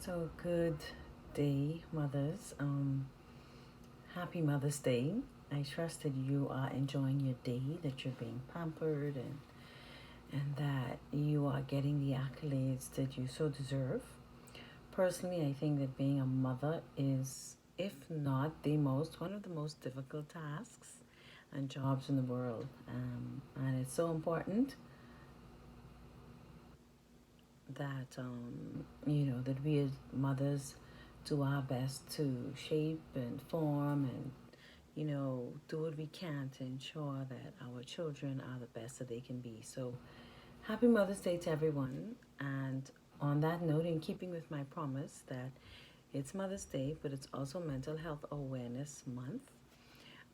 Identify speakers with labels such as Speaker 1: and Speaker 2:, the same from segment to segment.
Speaker 1: So good day, mothers. Happy Mother's Day. I trust that you are enjoying your day, that you're being pampered, and that you are getting the accolades that you so deserve. Personally, I think that being a mother is, if not one of the most difficult tasks and jobs in the world. And it's so important that that we as mothers do our best to shape and form and do what we can to ensure that our children are the best that they can be. So happy Mother's Day to everyone. And on that note, in keeping with my promise that it's Mother's Day, but it's also Mental Health Awareness Month,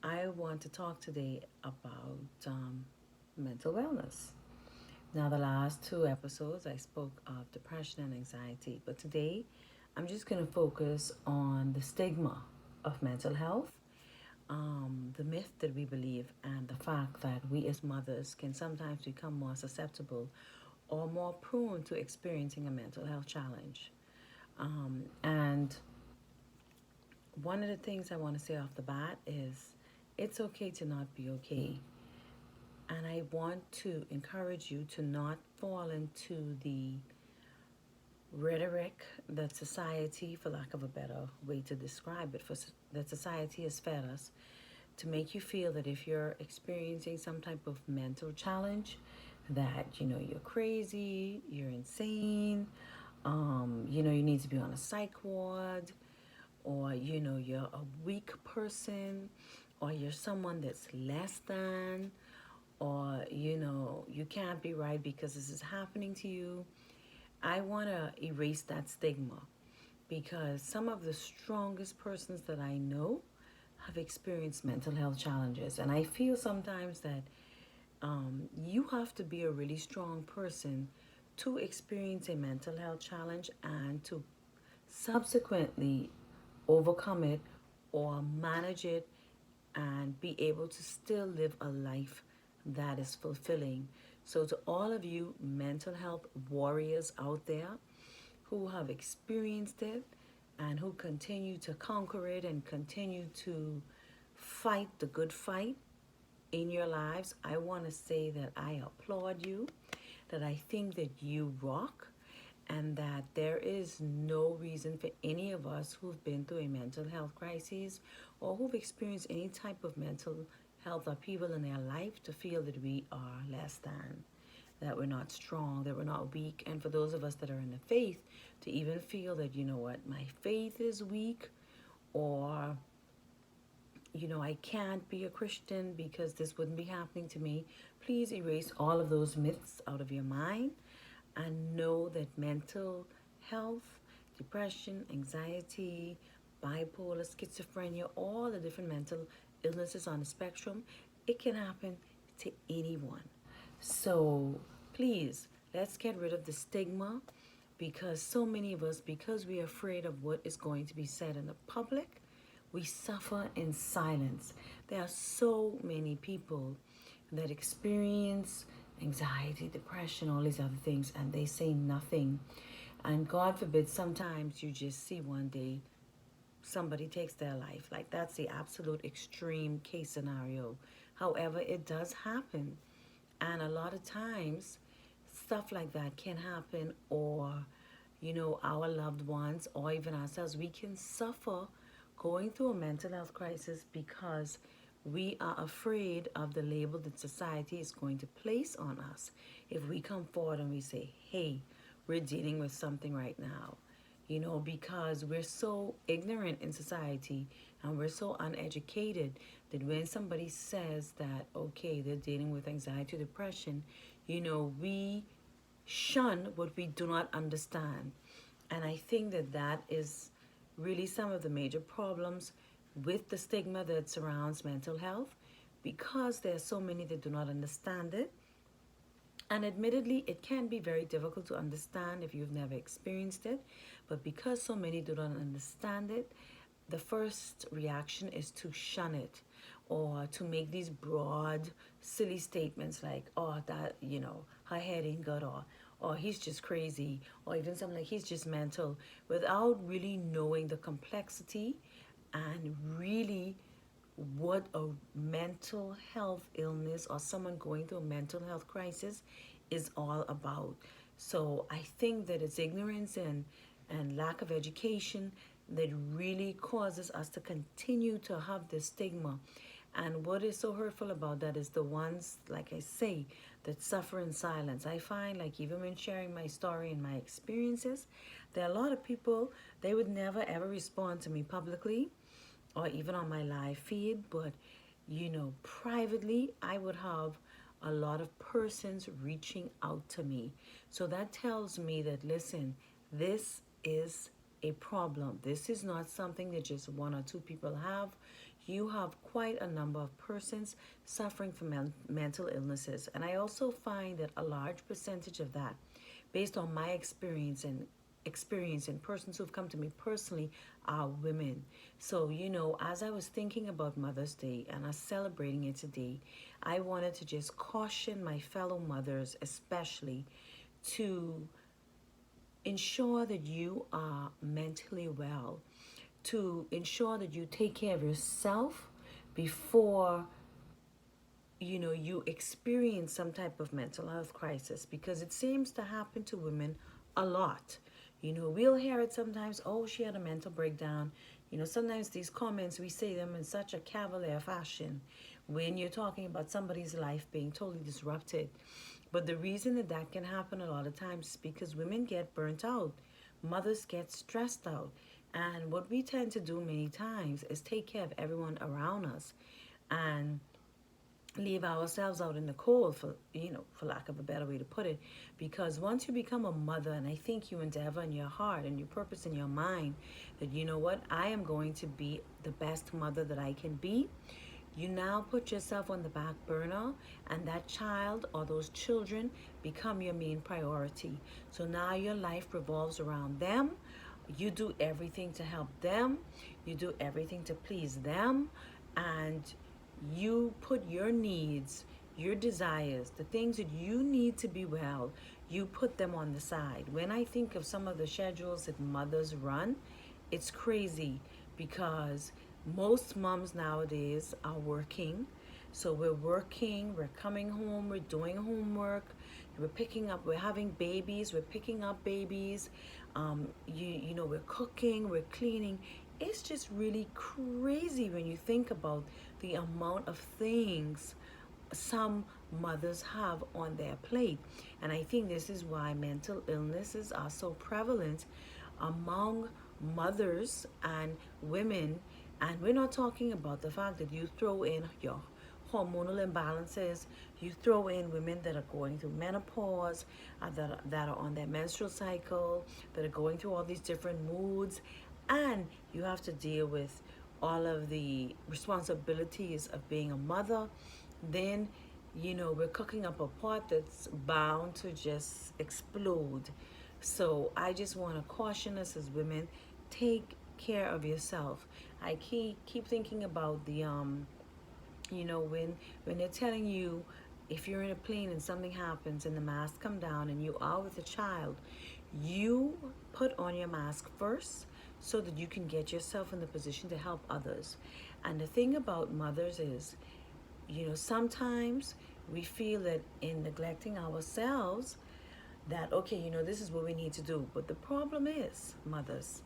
Speaker 1: I want to talk today about mental wellness. Now, the last two episodes, I spoke of depression and anxiety, but today I'm just going to focus on the stigma of mental health, the myth that we believe, and the fact that we as mothers can sometimes become more susceptible or more prone to experiencing a mental health challenge. And one of the things I want to say off the bat is it's okay to not be okay. And I want to encourage you to not fall into the rhetoric that society, for lack of a better way to describe it, that society has fed us to make you feel that if you're experiencing some type of mental challenge, that you're crazy, you're insane, you need to be on a psych ward, or you're a weak person, or you're someone that's less than, or you can't be right because this is happening to you. I want to erase that stigma because some of the strongest persons that I know have experienced mental health challenges. And I feel sometimes that you have to be a really strong person to experience a mental health challenge and to subsequently overcome it or manage it and be able to still live a life that is fulfilling. So, to all of you mental health warriors out there who have experienced it and who continue to conquer it and continue to fight the good fight in your lives, I want to say that I applaud you, that I think that you rock, and that there is no reason for any of us who've been through a mental health crisis or who've experienced any type of mental health upheaval in their life to feel that we are less than, that we're not strong, that we're not weak. And for those of us that are in the faith, to even feel that, my faith is weak, or I can't be a Christian because this wouldn't be happening to me. Please erase all of those myths out of your mind and know that mental health, depression, anxiety, bipolar, schizophrenia, all the different mental illnesses on the spectrum, it can happen to anyone. So please, let's get rid of the stigma because so many of us, because we're afraid of what is going to be said in the public, we suffer in silence. There are so many people that experience anxiety, depression, all these other things, and they say nothing. And God forbid, sometimes you just see one day somebody takes their life. Like that's the absolute extreme case scenario. However, it does happen. And a lot of times, stuff like that can happen, or, our loved ones, or even ourselves, we can suffer going through a mental health crisis because we are afraid of the label that society is going to place on us if we come forward and we say, hey, we're dealing with something right now. Because we're so ignorant in society and we're so uneducated that when somebody says that, okay, they're dealing with anxiety or depression, we shun what we do not understand. And I think that that is really some of the major problems with the stigma that surrounds mental health, because there are so many that do not understand it. And admittedly, it can be very difficult to understand if you've never experienced it. But because so many do not understand it, the first reaction is to shun it or to make these broad, silly statements like, oh, that, her head ain't good, or or he's just crazy, or even something like he's just mental, without really knowing the complexity and really what a mental health illness or someone going through a mental health crisis is all about. So I think that it's ignorance and lack of education that really causes us to continue to have this stigma. And what is so hurtful about that is the ones, like I say, that suffer in silence. I find, like, even when sharing my story and my experiences, there are a lot of people, they would never ever respond to me publicly or even on my live feed, but privately, I would have a lot of persons reaching out to me. So that tells me that, listen, this is a problem. This is not something that just one or two people have. You have quite a number of persons suffering from mental illnesses. And I also find that a large percentage of that, based on my experience and persons who've come to me personally, are women. So, as I was thinking about Mother's Day and us celebrating it today, I wanted to just caution my fellow mothers, especially, to ensure that you are mentally well, to ensure that you take care of yourself before you experience some type of mental health crisis, because it seems to happen to women a lot. We'll hear it sometimes, oh, she had a mental breakdown. Sometimes these comments, we say them in such a cavalier fashion when you're talking about somebody's life being totally disrupted. But the reason that that can happen a lot of times is because women get burnt out, mothers get stressed out. And what we tend to do many times is take care of everyone around us and leave ourselves out in the cold, for lack of a better way to put it. Because once you become a mother, and I think you endeavor in your heart and your purpose in your mind that, you know what, I am going to be the best mother that I can be, you now put yourself on the back burner, and that child or those children become your main priority. So now your life revolves around them. You do everything to help them, you do everything to please them, and you put your needs, your desires, the things that you need to be well, you put them on the side. When I think of some of the schedules that mothers run, it's crazy, because most moms nowadays are working. So we're working, we're coming home, we're doing homework, we're having babies, we're picking up babies, we're cooking, we're cleaning. It's just really crazy when you think about the amount of things some mothers have on their plate. And I think this is why mental illnesses are so prevalent among mothers and women. And we're not talking about the fact that you throw in your hormonal imbalances, you throw in women that are going through menopause, that are on their menstrual cycle, that are going through all these different moods, and you have to deal with all of the responsibilities of being a mother. Then we're cooking up a pot that's bound to just explode. So I just want to caution us as women, take care of yourself. I keep thinking about the when they're telling you, if you're in a plane and something happens and the mask come down and you are with a child, you put on your mask first so that you can get yourself in the position to help others. And the thing about mothers is, sometimes we feel that in neglecting ourselves, that, okay, this is what we need to do. But the problem is, mothers,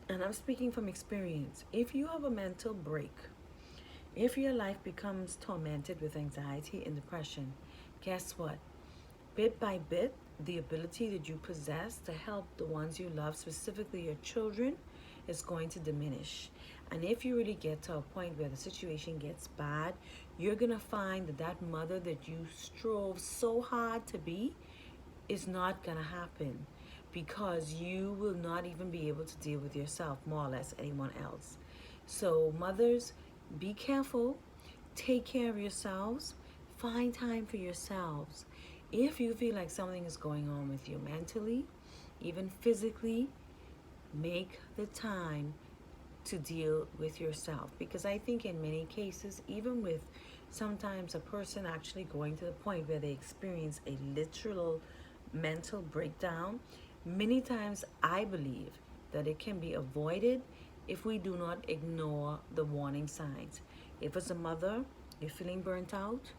Speaker 1: and I'm speaking from experience, if you have a mental break, if your life becomes tormented with anxiety and depression, guess what? Bit by bit, the ability that you possess to help the ones you love, specifically your children, is going to diminish. And if you really get to a point where the situation gets bad, you're going to find that that mother that you strove so hard to be is not going to happen, because you will not even be able to deal with yourself, more or less anyone else. So mothers, be careful, take care of yourselves, find time for yourselves. If you feel like something is going on with you mentally, even physically, make the time to deal with yourself. Because I think in many cases, even with sometimes a person actually going to the point where they experience a literal mental breakdown, many times I believe that it can be avoided if we do not ignore the warning signs. If as a mother, you're feeling burnt out,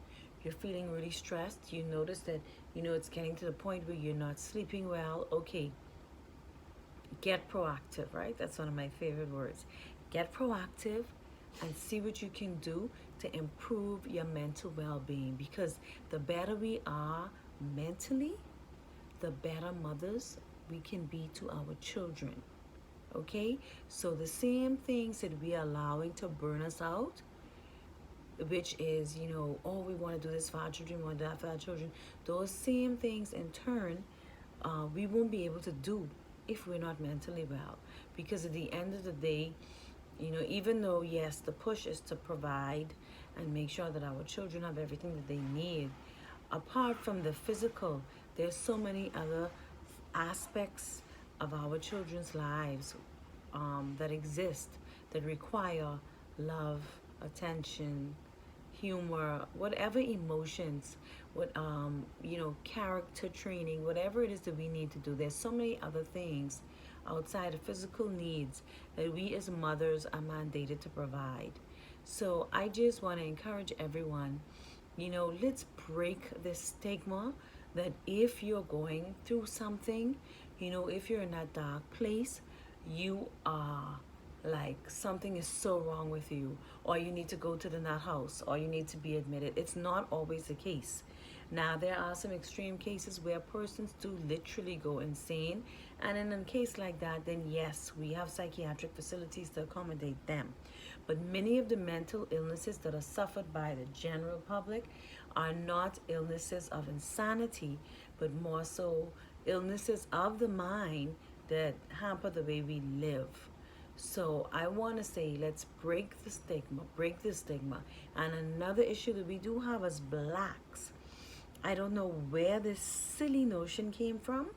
Speaker 1: you're feeling really stressed, you notice that, it's getting to the point where you're not sleeping well, okay, get proactive, right? That's one of my favorite words. Get proactive and see what you can do to improve your mental well being, because the better we are mentally, the better mothers we can be to our children. Okay? So the same things that we are allowing to burn us out, which is, oh, we want to do this for our children, we want to do that for our children, those same things in turn, we won't be able to do if we're not mentally well. Because at the end of the day, even though, yes, the push is to provide and make sure that our children have everything that they need, apart from the physical, there's so many other aspects of our children's lives that exist, that require love, attention, humor, whatever emotions, what character training, whatever it is that we need to do. There's so many other things outside of physical needs that we as mothers are mandated to provide. So I just want to encourage everyone, let's break this stigma that if you're going through something, if you're in that dark place, you are like something is so wrong with you, or you need to go to the nut house, or you need to be admitted. It's not always the case. Now, there are some extreme cases where persons do literally go insane, and in a case like that, then yes, we have psychiatric facilities to accommodate them. But many of the mental illnesses that are suffered by the general public are not illnesses of insanity, but more so illnesses of the mind that hamper the way we live. So I want to say, let's break the stigma, break the stigma. And another issue that we do have as blacks, I don't know where this silly notion came from,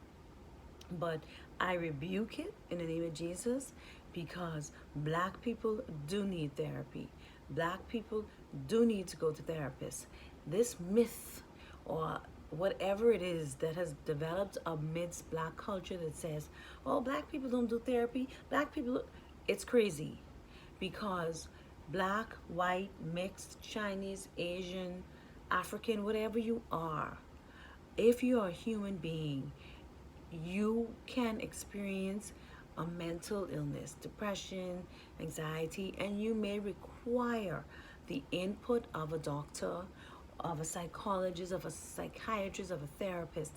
Speaker 1: but I rebuke it in the name of Jesus, because black people do need therapy. Black people do need to go to therapists. This myth, or whatever it is that has developed amidst black culture that says, oh, black people don't do therapy, black people, it's crazy. Because black, white, mixed, Chinese, Asian, African, whatever you are, if you are a human being, you can experience a mental illness, depression, anxiety, and you may require the input of a doctor, of a psychologist, of a psychiatrist, of a therapist.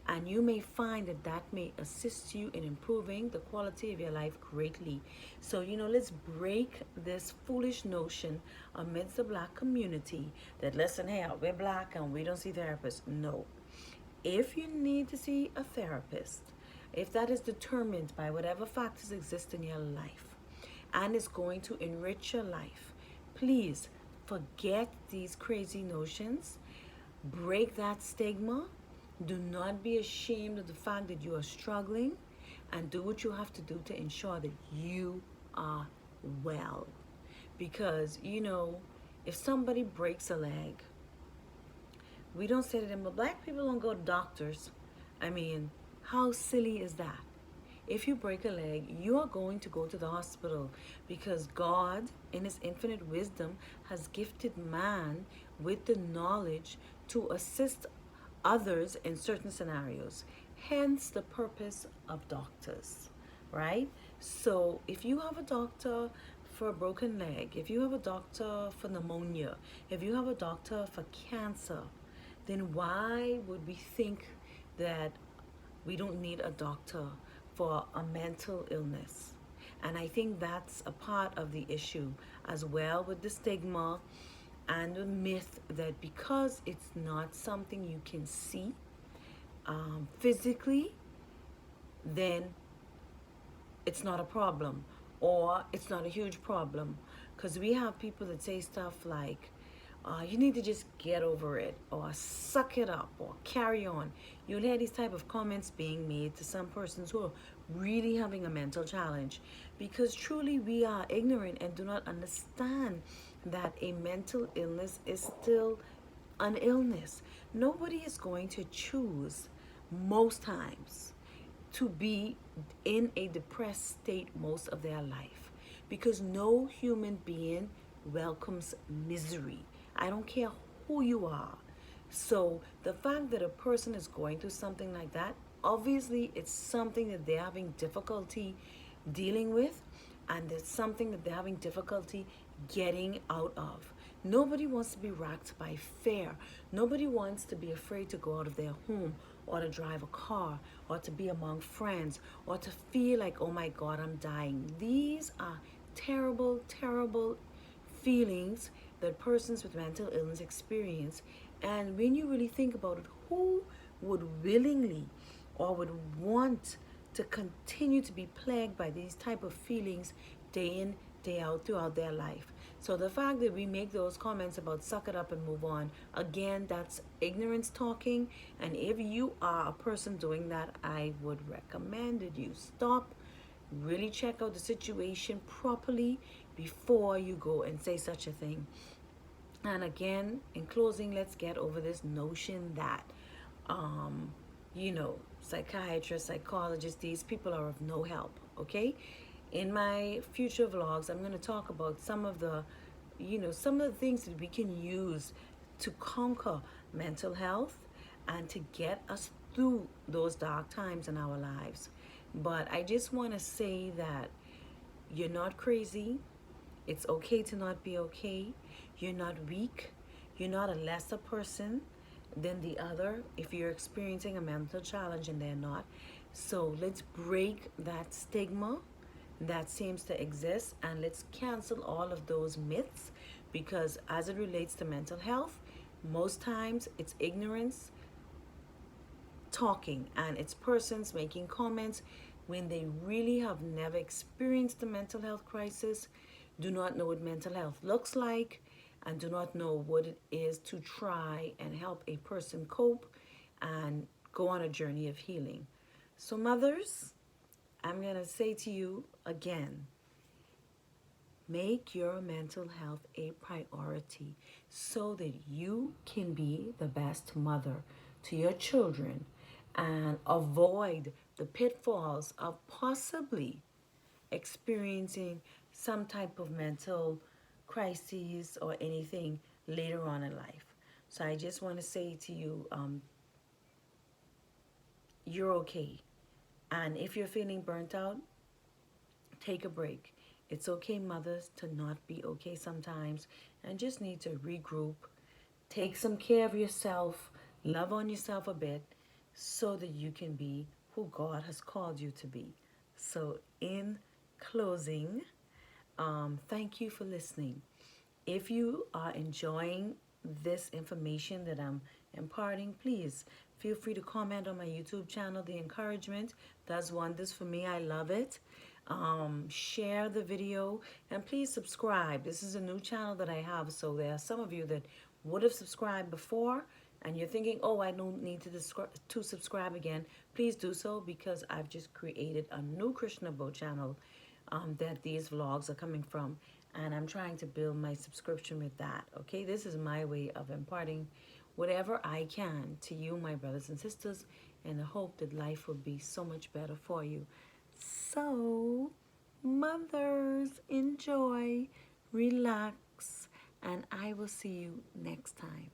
Speaker 1: And you may find that that may assist you in improving the quality of your life greatly. So, let's break this foolish notion amidst the black community that, listen, hey, we're black and we don't see therapists. No. If you need to see a therapist, if that is determined by whatever factors exist in your life and is going to enrich your life, please forget these crazy notions. Break that stigma. Do not be ashamed of the fact that you are struggling, and do what you have to do to ensure that you are well. Because, if somebody breaks a leg, we don't say to them, but black people don't go to doctors. I mean, how silly is that? If you break a leg, you are going to go to the hospital, because God, in His infinite wisdom, has gifted man with the knowledge to assist others in certain scenarios. Hence the purpose of doctors, right? So if you have a doctor for a broken leg, if you have a doctor for pneumonia, if you have a doctor for cancer, then why would we think that we don't need a doctor for a mental illness? And I think that's a part of the issue as well, with the stigma and the myth that because it's not something you can see physically, then it's not a problem, or it's not a huge problem. Because we have people that say stuff like, you need to just get over it, or suck it up, or carry on. You'll hear these type of comments being made to some persons who are really having a mental challenge, because truly we are ignorant and do not understand that a mental illness is still an illness. Nobody is going to choose most times to be in a depressed state most of their life, because no human being welcomes misery. I don't care who you are. So the fact that a person is going through something like that, obviously it's something that they're having difficulty dealing with, and it's something that they're having difficulty getting out of. Nobody wants to be racked by fear. Nobody wants to be afraid to go out of their home, or to drive a car, or to be among friends, or to feel like, oh my God, I'm dying. These are terrible, terrible feelings that persons with mental illness experience. And when you really think about it, who would willingly or would want to continue to be plagued by these type of feelings day in, day out throughout their life? So the fact that we make those comments about suck it up and move on, again, that's ignorance talking. And if you are a person doing that, I would recommend that you stop, really check out the situation properly before you go and say such a thing. And again, in closing, let's get over this notion that, um, psychiatrists, psychologists, these people are of no help, okay? In my future vlogs, I'm going to talk about some of the things that we can use to conquer mental health and to get us through those dark times in our lives. But I just want to say that you're not crazy. It's okay to not be okay. You're not weak. You're not a lesser person than the other if you're experiencing a mental challenge and they're not. So let's break that stigma that seems to exist, and let's cancel all of those myths, because as it relates to mental health, most times it's ignorance talking, and it's persons making comments when they really have never experienced the mental health crisis, do not know what mental health looks like, and do not know what it is to try and help a person cope and go on a journey of healing. So mothers, I'm going to say to you again, make your mental health a priority so that you can be the best mother to your children and avoid the pitfalls of possibly experiencing some type of mental crises or anything later on in life. So I just want to say to you, you're okay. And if you're feeling burnt out, take a break. It's okay, mothers, to not be okay sometimes and just need to regroup, take some care of yourself, love on yourself a bit so that you can be who God has called you to be. So, in closing, thank you for listening. If you are enjoying this information that I'm imparting, please feel free to comment on my YouTube channel. The encouragement does wonders for me. I love it. Share the video and please subscribe. This is a new channel that I have, so there are some of you that would have subscribed before and you're thinking, oh, I don't need to subscribe again. Please do so, because I've just created a new Krishna Bo channel that these vlogs are coming from, and I'm trying to build my subscription with that. Okay, this is my way of imparting whatever I can to you, my brothers and sisters, in the hope that life will be so much better for you. So, mothers, enjoy, relax, and I will see you next time.